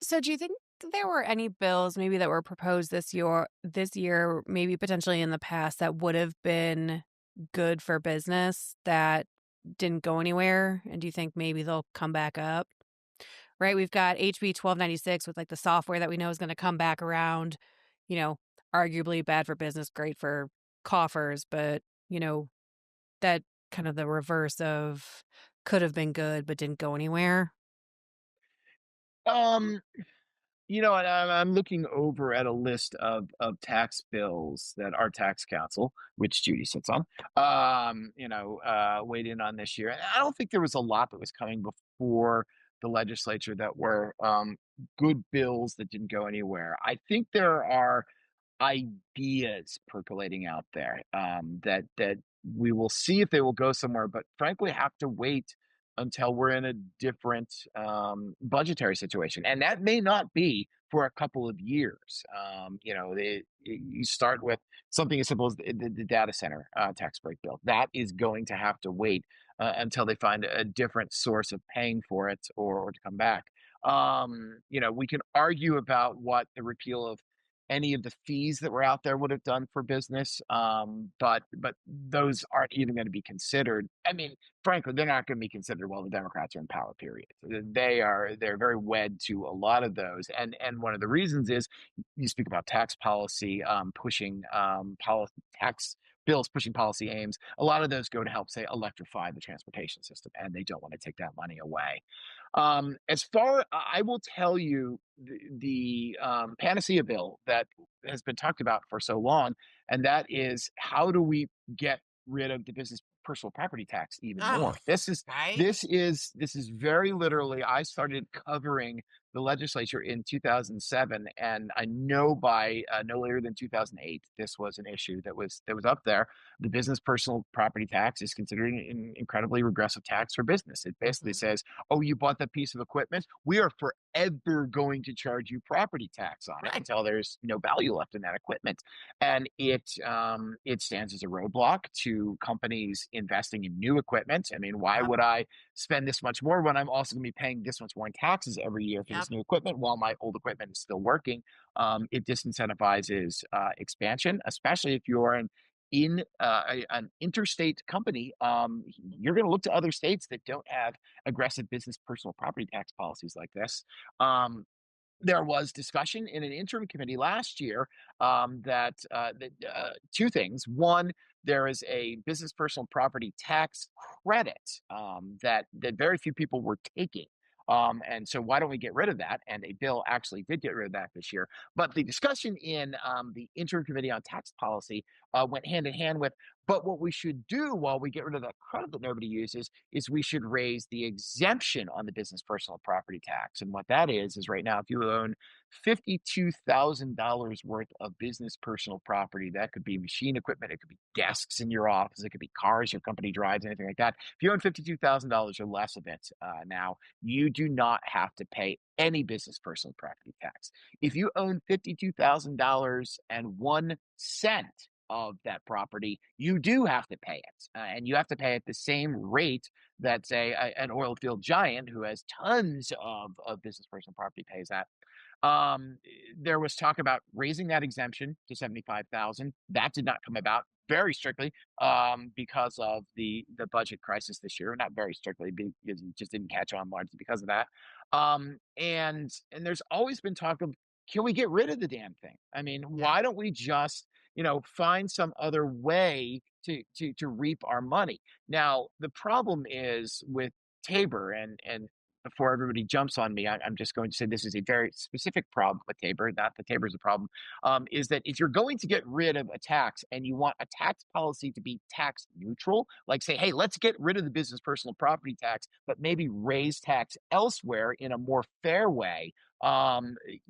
So do you think there were any bills maybe that were proposed this year, maybe potentially in the past that would have been good for business that didn't go anywhere? And do you think maybe they'll come back up? Right? We've got HB 1296 with like the software that we know is going to come back around, you know, arguably bad for business, great for coffers, but you know, that kind of the reverse of could have been good but didn't go anywhere. Um, and I'm looking over at a list of tax bills that our tax council, which Judy sits on, weighed in on this year. And I don't think there was a lot that was coming before the legislature that were good bills that didn't go anywhere. I think there are ideas percolating out there that we will see if they will go somewhere, but frankly, have to wait until we're in a different budgetary situation, and that may not be for a couple of years. You start with something as simple as the data center tax break bill. That is going to have to wait until they find a different source of paying for it or to come back. We can argue about what the repeal of any of the fees that were out there would have done for business. But those aren't even going to be considered. I mean, frankly, they're not going to be considered while the Democrats are in power. Period. They're very wed to a lot of those, and one of the reasons is you speak about tax policy pushing tax bills pushing policy aims. A lot of those go to help say electrify the transportation system, and they don't want to take that money away. As far I will tell you the panacea bill that has been talked about for so long, and that is how do we get rid of the business personal property tax even Oh, more? This is right? this is this is very literally. I started covering the legislature in 2007, and I know by no later than 2008, this was an issue that was up there. The business personal property tax is considered an incredibly regressive tax for business. It basically Mhm. says, "Oh, you bought that piece of equipment? We are forever going to charge you property tax on it Right. until there's no value left in that equipment." And it stands as a roadblock to companies investing in new equipment. I mean, why Yep. would I spend this much more when I'm also going to be paying this much more in taxes every year for Yep. this new equipment while my old equipment is still working? It disincentivizes expansion, especially if you're an interstate company. You're going to look to other states that don't have aggressive business personal property tax policies like this. Um, there was discussion in an interim committee last year that two things. One, there is a business personal property tax credit that very few people were taking. And so, why don't we get rid of that? And a bill actually did get rid of that this year. But the discussion in the interim committee on tax policy went hand in hand with. But what we should do while we get rid of that credit that nobody uses is we should raise the exemption on the business personal property tax. And what that is right now, if you own $52,000 worth of business personal property, that could be machine equipment, it could be desks in your office, it could be cars your company drives, anything like that. If you own $52,000 or less of it now, you do not have to pay any business personal property tax. If you own $52,000 and 1 cent of that property, you do have to pay it. And you have to pay at the same rate that, say, an oil field giant who has tons of business personal property pays at. Um, there was talk about raising that exemption to 75,000. That did not come about very strictly because of the budget crisis this year. Not very strictly because it just didn't catch on largely because of that. And there's always been talk of, can we get rid of the damn thing? I mean, Yeah. why don't we just find some other way to reap our money? Now, the problem is with Tabor, and before everybody jumps on me, I'm just going to say this is a very specific problem with Tabor, not that Tabor is a problem, is that if you're going to get rid of a tax and you want a tax policy to be tax neutral, like say, hey, let's get rid of the business personal property tax, but maybe raise tax elsewhere in a more fair way,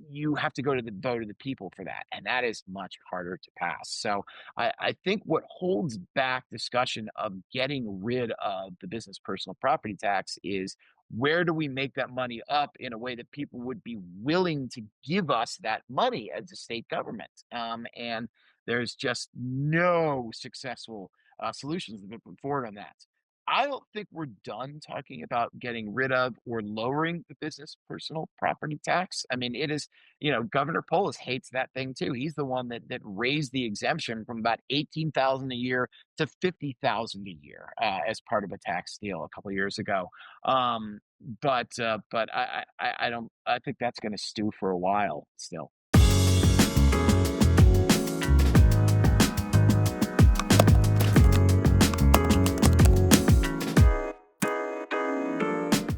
you have to go to the vote of the people for that. And that is much harder to pass. So I think what holds back discussion of getting rid of the business personal property tax is where do we make that money up in a way that people would be willing to give us that money as a state government? And there's just no successful solutions that have been put forward on that. I don't think we're done talking about getting rid of or lowering the business personal property tax. I mean, it is, Governor Polis hates that thing too. He's the one that raised the exemption from about 18,000 a year to 50,000 a year as part of a tax deal a couple of years ago. But I don't. I think that's going to stew for a while still.